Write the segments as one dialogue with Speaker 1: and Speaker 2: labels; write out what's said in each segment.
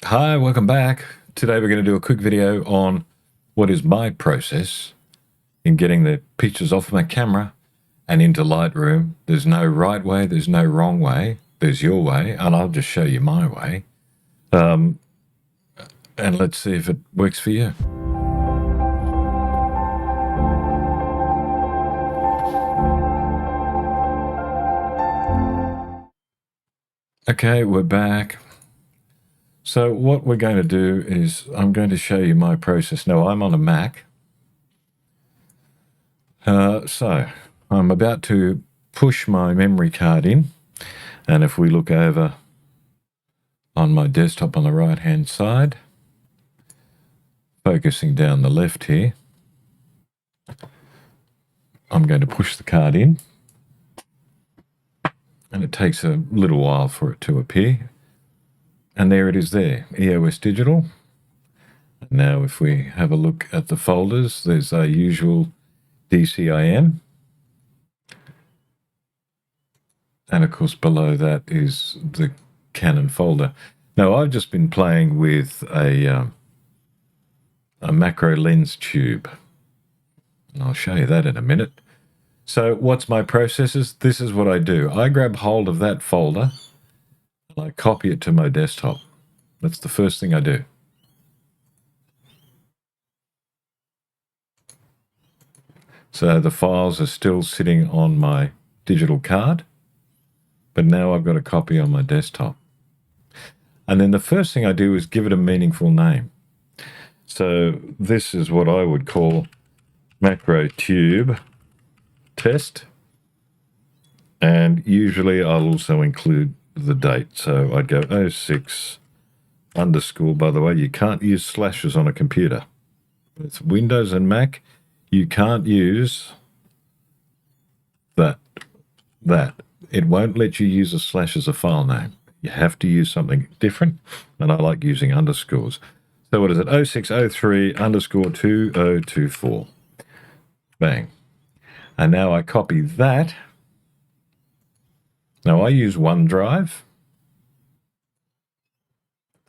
Speaker 1: Hi, welcome back. Today we're going to do a quick video on what is my process in getting the pictures off my camera and into Lightroom. There's no right way, there's no wrong way, there's your way, and I'll just show you my way. And let's see if it works for you. Okay, we're back. So what we're going to do is I'm going to show you my process. Now, I'm on a Mac. So I'm about to push my memory card in. And if we look over on my desktop on the right-hand side, focusing down the left here, I'm going to push the card in. And it takes a little while for it to appear. And there it is there, EOS Digital. Now if we have a look at the folders, there's our usual DCIM. And of course below that is the Canon folder. Now I've just been playing with a macro lens tube. And I'll show you that in a minute. So what's my processes? This is what I do. I grab hold of that folder and I copy it to my desktop. That's the first thing I do. So the files are still sitting on my digital card, but now I've got a copy on my desktop. And then the first thing I do is give it a meaningful name. So this is what I would call macro tube test. And usually I'll also include the date. So I'd go 06 underscore, by the way, you can't use slashes on a computer. It's Windows and Mac. You can't use that. It won't let you use a slash as a file name. You have to use something different, and I like using underscores. So what is it? 0603 underscore 2024. Bang. And now I copy that. Now I use OneDrive.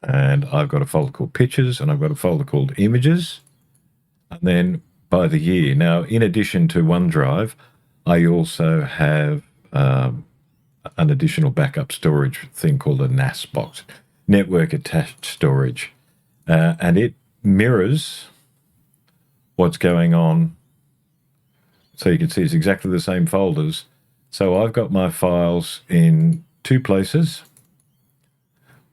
Speaker 1: And I've got a folder called Pictures, and I've got a folder called Images. And then by the year. Now, in addition to OneDrive, I also have an additional backup storage thing called a NAS box, Network Attached Storage. And it mirrors what's going on. So you can see it's exactly the same folders. So I've got my files in two places.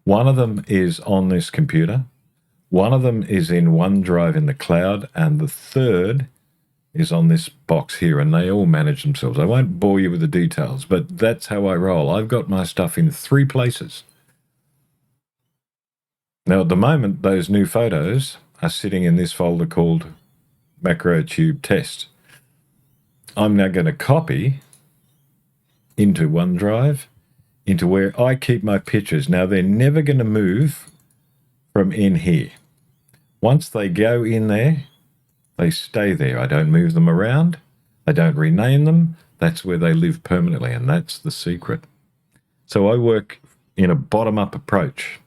Speaker 1: One of them is on this computer. One of them is in OneDrive in the cloud, and the third is on this box here, and they all manage themselves. I won't bore you with the details, but that's how I roll. I've got my stuff in three places. Now, at the moment, those new photos are sitting in this folder called Macro Tube Test. I'm now going to copy into OneDrive, into where I keep my pictures. Now, they're never going to move from in here. Once they go in there, they stay there. I don't move them around. I don't rename them. That's where they live permanently, and that's the secret. So I work in a bottom-up approach.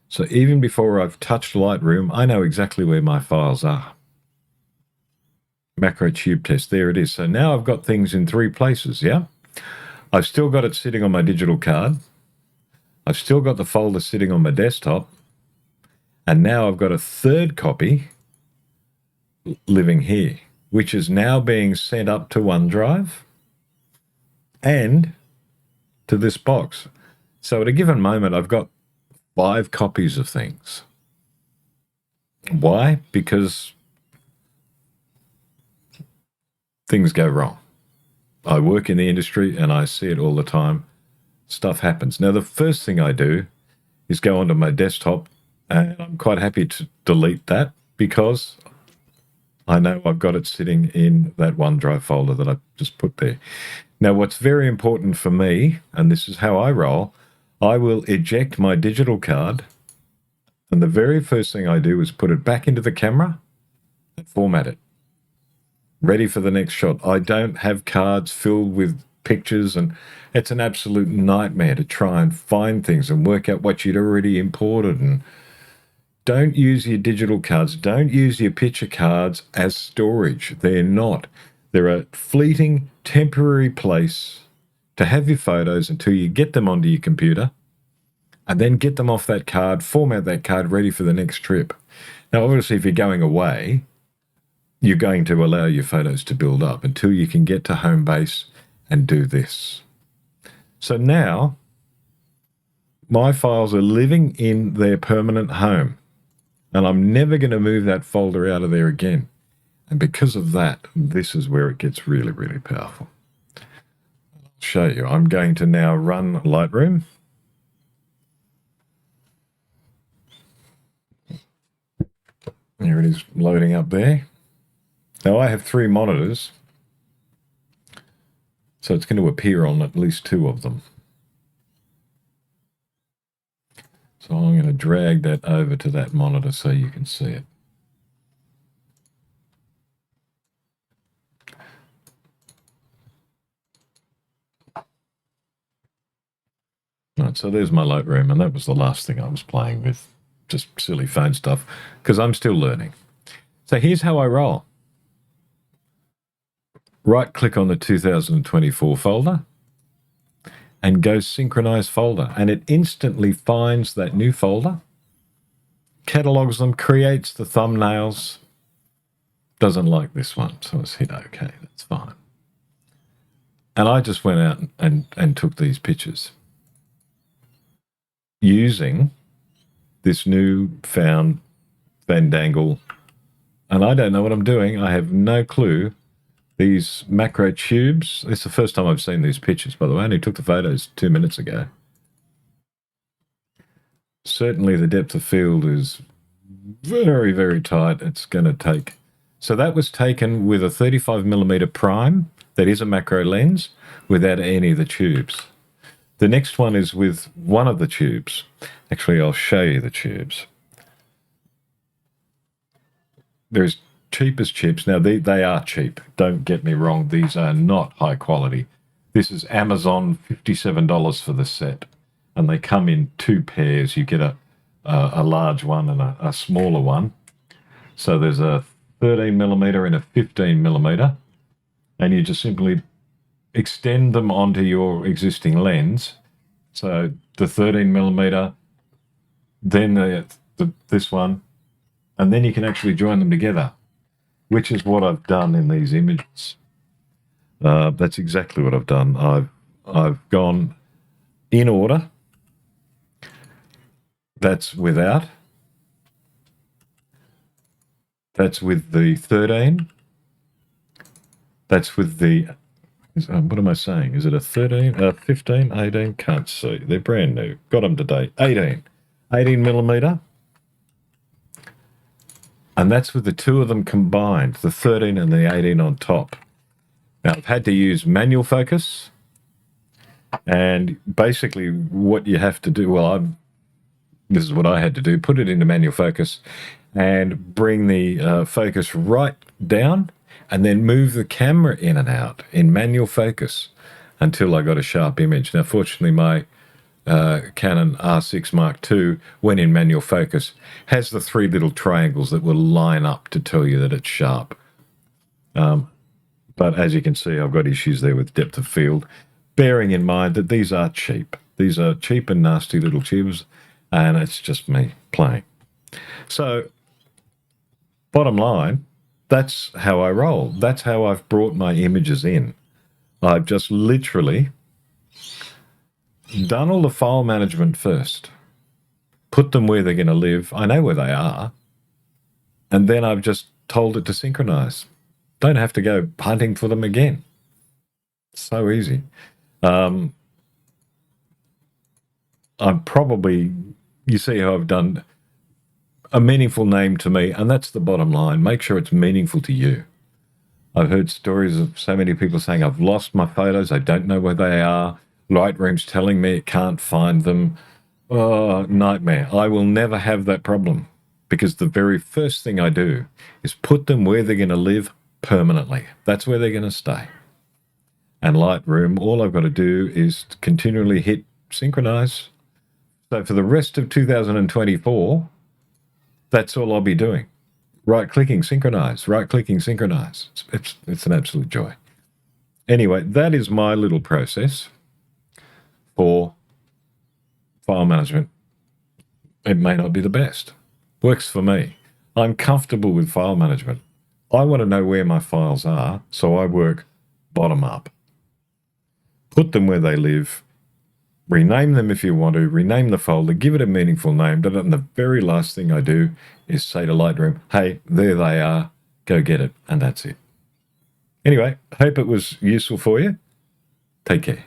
Speaker 1: So even before I've touched Lightroom, I know exactly where my files are. Macro Tube Test, there it is. So now I've got things in three places, yeah? I've still got it sitting on my digital card. I've still got the folder sitting on my desktop. And now I've got a third copy living here, which is now being sent up to OneDrive and to this box. So at a given moment, I've got 5 copies of things. Why? Because things go wrong. I work in the industry and I see it all the time. Stuff happens. Now, the first thing I do is go onto my desktop, and I'm quite happy to delete that because I know I've got it sitting in that OneDrive folder that I just put there. Now, what's very important for me, and this is how I roll, I will eject my digital card, and the very first thing I do is put it back into the camera and format it. Ready for the next shot. I don't have cards filled with pictures, and it's an absolute nightmare to try and find things and work out what you'd already imported. And don't use your digital cards. Don't use your picture cards as storage. They're not. They're a fleeting, temporary place to have your photos until you get them onto your computer and then get them off that card, format that card, ready for the next trip. Now, obviously, if you're going away, you're going to allow your photos to build up until you can get to home base and do this. So now my files are living in their permanent home, and I'm never going to move that folder out of there again. And because of that, this is where it gets really, really powerful. I'll show you. I'm going to now run Lightroom. Here it is loading up there. Now I have 3 monitors, so it's going to appear on at least 2 of them. So I'm going to drag that over to that monitor so you can see it. Right, so there's my Lightroom, and that was the last thing I was playing with, just silly phone stuff, because I'm still learning. So here's how I roll. Right-click on the 2024 folder and go Synchronize Folder, and it instantly finds that new folder, catalogs them, creates the thumbnails. Doesn't like this one, so let's hit OK. That's fine. And I just went out and took these pictures using this new found Fandangle, and I don't know what I'm doing. I have no clue. These macro tubes, it's the first time I've seen these pictures, by the way. I only took the photos 2 minutes ago. Certainly the depth of field is very, very tight. It's going to take... So that was taken with a 35mm prime, that is a macro lens, without any of the tubes. The next one is with one of the tubes. Actually, I'll show you the tubes. There's cheap as chips. Now, they are cheap. Don't get me wrong. These are not high quality. This is Amazon, $57 for the set. And they come in 2 pairs. You get a large one and a smaller one. So there's a 13mm and a 15mm. And you just simply extend them onto your existing lens. So the 13mm, then this one, and then you can actually join them together, which is what I've done in these images. That's exactly what I've done. I've gone in order. That's without. That's with the 13. That's with the... what am I saying? Is it a 13, 15, 18? Can't see. They're brand new. Got them today. 18mm. And that's with the 2 of them combined, the 13 and the 18 on top. Now, I've had to use manual focus. And basically what you have to do, this is what I had to do, put it into manual focus and bring the focus right down and then move the camera in and out in manual focus until I got a sharp image. Now, fortunately, my Canon R6 Mark II, when in manual focus, has the 3 little triangles that will line up to tell you that it's sharp. But as you can see, I've got issues there with depth of field, bearing in mind that these are cheap. These are cheap and nasty little tubes, and it's just me playing. So, bottom line, that's how I roll. That's how I've brought my images in. I've just literally done all the file management first, put them where they're going to live. I know where they are. And then I've just told it to synchronize. Don't have to go hunting for them again. So easy. I'm probably, you see how I've done a meaningful name to me, and that's the bottom line. Make sure it's meaningful to you. I've heard stories of so many people saying, I've lost my photos, I don't know where they are. Lightroom's telling me it can't find them. Oh, nightmare. I will never have that problem because the very first thing I do is put them where they're going to live permanently. That's where they're going to stay. And Lightroom, all I've got to do is continually hit synchronize. So for the rest of 2024, That's all I'll be doing. Right-clicking, synchronize, right-clicking, synchronize. It's an absolute joy. Anyway, that is my little process for file management. It may not be the best. Works for me. I'm comfortable with file management. I want to know where my files are, so I work bottom up. Put them where they live, rename them if you want to, rename the folder, give it a meaningful name, and the very last thing I do is say to Lightroom, hey, there they are, go get it, and that's it. Anyway, hope it was useful for you. Take care.